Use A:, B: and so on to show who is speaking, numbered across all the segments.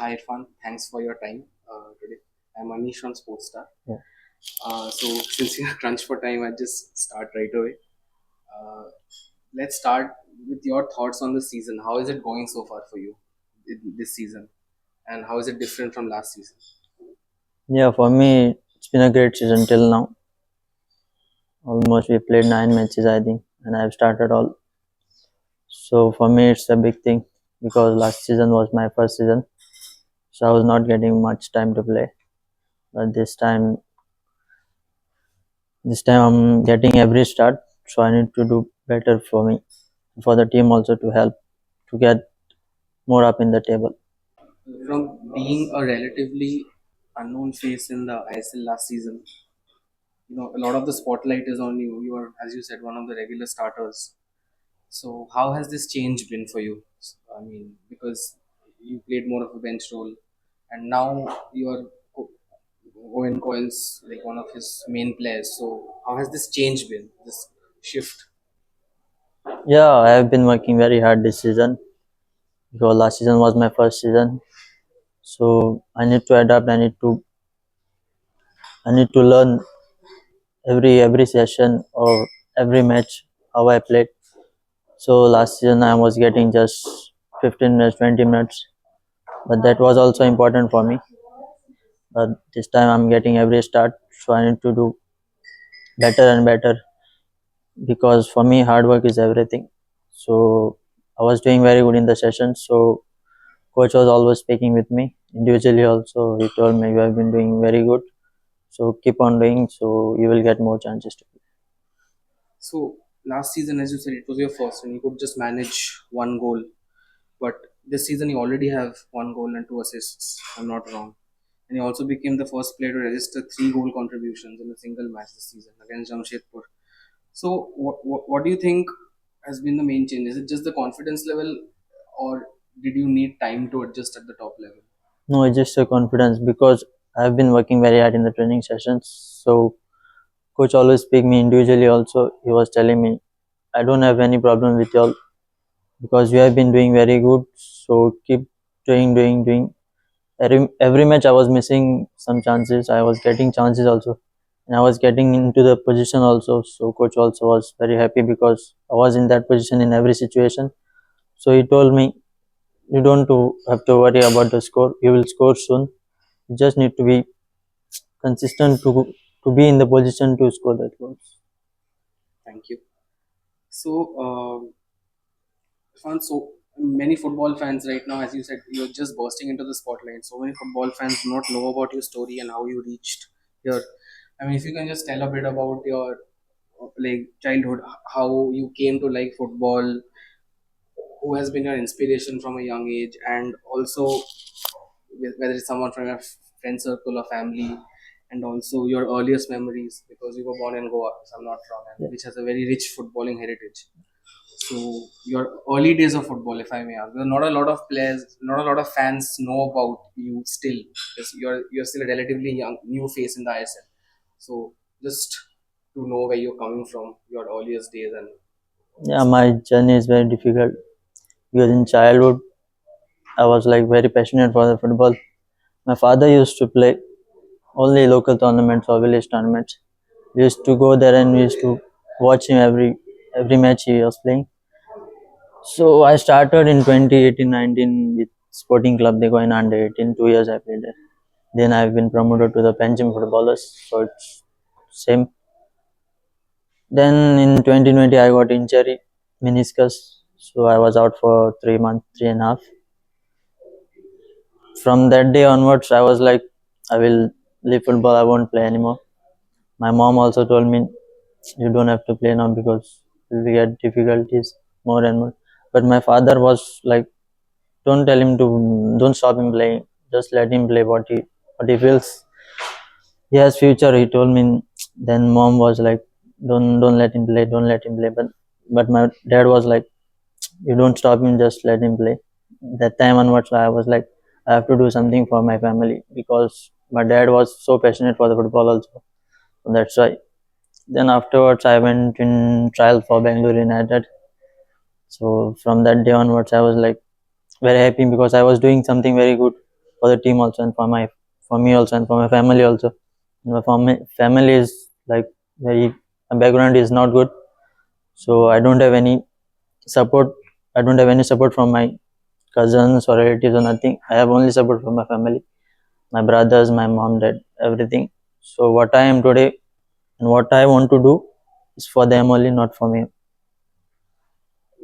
A: Hi Irfan, thanks for your time today. I'm Anish from Sportstar.
B: Yeah.
A: So since you're crunched for time, I'll just start right away. Uh, let's start with your thoughts on the season. How is it going so far for you this season, and how is it different from last season?
B: Yeah, for me, it's been a great season till now. Almost we played 9 matches, I think, and I've started all. So for me, it's a big thing because last season was my first season, so I was not getting much time to play. But this time I'm getting every start, so I need to do better for me, for the team also to help to get more up in the table.
A: From being a relatively unknown face in the ISL last season, a lot of the spotlight is on you. You are, as you said, one of the regular starters. So how has this change been for you? I mean, because you played more of a bench role, and now you are Owen Coyle's like one of his main players. So how has this change been? This shift?
B: Yeah, I have been working very hard this season because last season was my first season, so I need to adapt. I need to learn every session or every match how I played. So last season I was getting just 15 minutes, 20 minutes, but that was also important for me. But this time I'm getting every start, so I need to do better and better because for me hard work is everything. So I was doing very good in the session. So coach was always speaking with me individually. Also, he told me you have been doing very good. So keep on doing. So you will get more chances to play.
A: So last season, as you said, it was your first, and you could just manage one goal. But this season, you already have one goal and two assists. If I'm not wrong. And he also became the first player to register three goal contributions in a single match this season against Jamshedpur. So, what do you think has been the main change? Is it just the confidence level, or did you need time to adjust at the top level?
B: No, it's just a confidence because I've been working very hard in the training sessions. So coach always speak me individually also. He was telling me I don't have any problem with y'all because you have been doing very good. So keep doing. Every match I was missing some chances. I was getting chances also. And I was getting into the position also. So coach also was very happy because I was in that position in every situation. So he told me you don't have to worry about the score. You will score soon. You just need to be consistent to be in the position to score that goals.
A: Thank you. So, Irfan, so many football fans right now, as you said, you're just bursting into the spotlight. So many football fans do not know about your story and how you reached here. I mean, if you can just tell a bit about your like childhood, how you came to like football, who has been your inspiration from a young age, and also whether it's someone from your friend circle or family, and also your earliest memories because you were born in Goa, if I'm not wrong, and
B: Yeah.
A: which has a very rich footballing heritage. So your early days of football, if I may ask, not a lot of players, not a lot of fans know about you still. Because you're still a relatively young, new face in the ISL. So just to know where you're coming from, your earliest days and
B: Yeah, my journey is very difficult because in childhood I was like very passionate for the football. My father used to play only local tournaments or village tournaments. We used to go there and we used to watch him every match he was playing. So I started in 2018-19 with Sporting Club. They go in under 18. 2 years I played there. Then I've been promoted to the Panjim footballers. So it's same. Then in 2020 I got injury, meniscus. So I was out for 3 months, 3.5. From that day onwards, I was like, I will leave football. I won't play anymore. My mom also told me, you don't have to play now because we get difficulties more and more. But my father was like, don't stop him playing. Just let him play what he feels. He has future. He told me. Then mom was like, don't let him play. Don't let him play. But my dad was like, you don't stop him. Just let him play. That time onwards, I was like, I have to do something for my family because my dad was so passionate for the football also. So that's why. Then afterwards, I went in trial for Bangalore United. So from that day onwards, I was like very happy because I was doing something very good for the team also, and for me also, and for my family also. My family is like very, my background is not good, so I don't have any support. I don't have any support from my cousins or relatives or nothing. I have only support from my family, my brothers, my mom, dad, everything. So what I am today and what I want to do is for them only, not for me.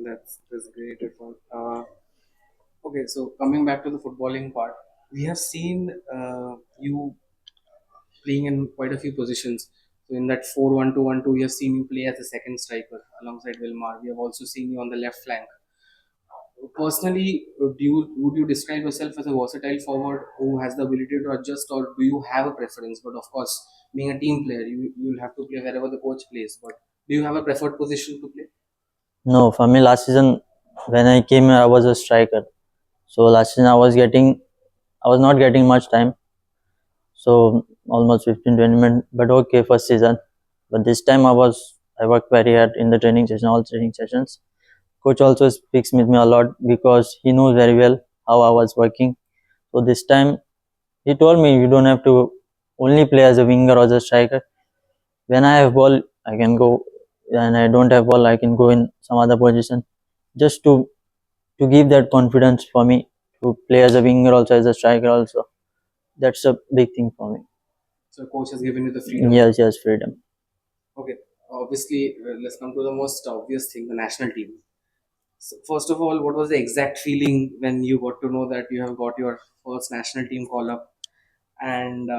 A: That's great, Irfan. Okay, so coming back to the footballing part, we have seen you playing in quite a few positions. So in that 4-1-2-1-2, we have seen you play as a second striker alongside Wilmar. We have also seen you on the left flank. Personally, would you describe yourself as a versatile forward who has the ability to adjust, or do you have a preference? But of course, being a team player, you'll have to play wherever the coach plays. But do you have a preferred position to play?
B: No, for me last season when I came here, I was a striker. So last season I was not getting much time. So almost 15-20 minutes. But okay, first season. But this time I worked very hard in the training session, all training sessions. Coach also speaks with me a lot because he knows very well how I was working. So this time he told me you don't have to only play as a winger or as a striker. When I have ball, I can go. And I don't have ball, I can go in some other position. Just to give that confidence for me to play as a winger also, as a striker also. That's a big thing for me.
A: So coach has given you the freedom.
B: Yes, yes, freedom.
A: Okay, obviously, let's come to the most obvious thing: the national team. So first of all, what was the exact feeling when you got to know that you have got your first national team call up? And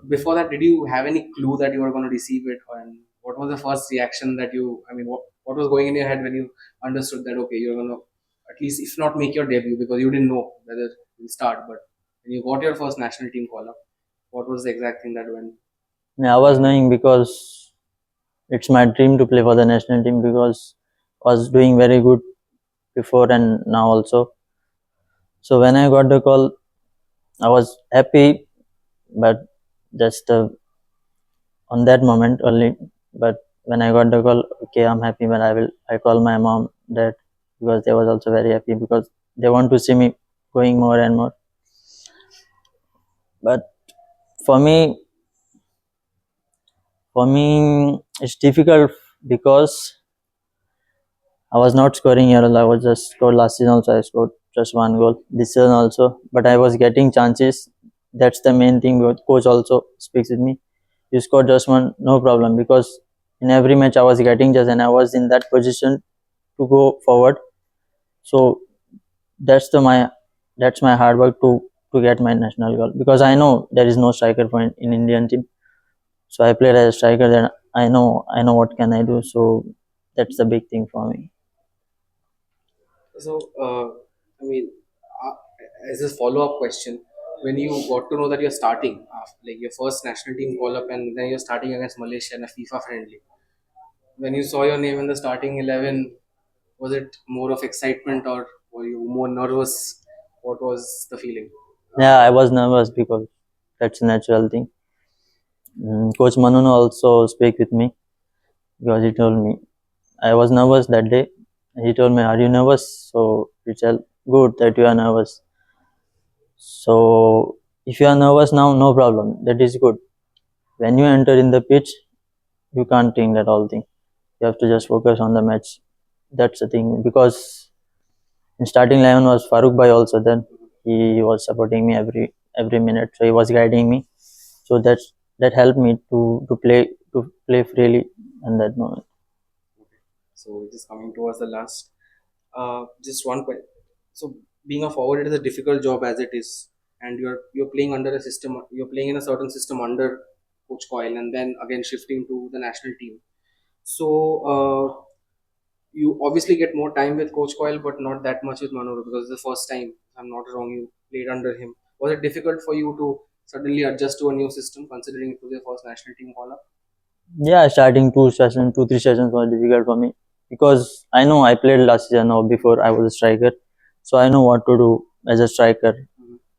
A: before that, did you have any clue that you were going to receive it? And what was the first reaction that I mean, what was going in your head when you understood that, okay, you're going to at least, if not make your debut, because you didn't know whether you'll start, but when you got your first national team call up, what was the exact thing that went?
B: Yeah, I was knowing because it's my dream to play for the national team because I was doing very good before and now also. So when I got the call, I was happy, but just on that moment only. But when I got the call, okay, I'm happy, but I call my mom, dad, because they was also very happy because they want to see me going more and more. But for me, it's difficult because I was not scoring here. I was just scored last season also. I scored just one goal this season also, but I was getting chances. That's the main thing. Coach also speaks with me. You scored just one, no problem, because in every match I was getting just, and I was in that position to go forward. So that's that's my hard work to get my national goal, because I know there is no striker for in Indian team. So I played as a striker. Then I know what can I do. So that's the big thing for me.
A: So, I mean, uh, as a follow up question, when you got to know that you're starting, like your first national team call up, and then you're starting against Malaysia in a FIFA friendly, when you saw your name in the starting 11, was it more of excitement or were you more nervous? What was the feeling?
B: Yeah, I was nervous because that's a natural thing. Coach Manunu also speak with me because he told me I was nervous that day. He told me, "Are you nervous?" So he said, "Good that you are nervous. So if you are nervous now, no problem. That is good. When you enter in the pitch, you can't think that all thing. You have to just focus on the match. That's the thing. Because in starting 11 was Farooq Bhai also. Then he was supporting me every minute. So he was guiding me. So that helped me to play freely in that moment.
A: So, just coming towards the last, just one question. So, being a forward, it is a difficult job as it is, and you're playing under a system. You're playing in a certain system under Coach Coyle, and then again shifting to the national team. So, you obviously get more time with Coach Coyle, but not that much with Manoro because it's the first time, if I'm not wrong, you played under him. Was it difficult for you to suddenly adjust to a new system, considering it was your first national team call up?
B: Yeah, starting 2 3 sessions was difficult for me because I know I played last season or before I was a striker, so I know what to do as a striker,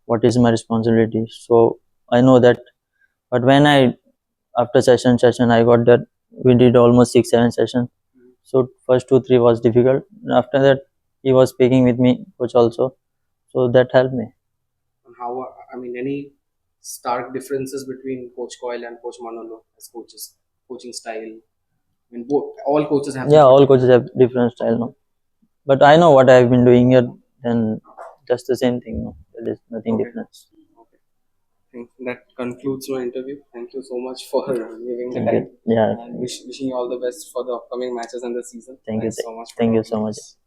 B: what is my responsibility. So I know that. But when I after session I got that we did almost 6 7 sessions. So first 2 3 was difficult. After that, he was speaking with me, coach also, so that helped me.
A: how, I mean, any stark differences between Coach Coyle and Coach Manolo as coaches, coaching style? I mean, both all coaches have
B: Yeah, all
A: different.
B: coaches have different style now. But I know what I've been doing here, then just the same thing. No, there is nothing
A: Okay.
B: different.
A: Okay. I think that concludes my interview. Thank you so much for giving the
B: Thank
A: time,
B: you. Yeah,
A: and wishing you all the best for the upcoming matches and the season.
B: thank you.
A: Thanks so much for
B: Thank you
A: talking
B: so
A: to
B: much.
A: us.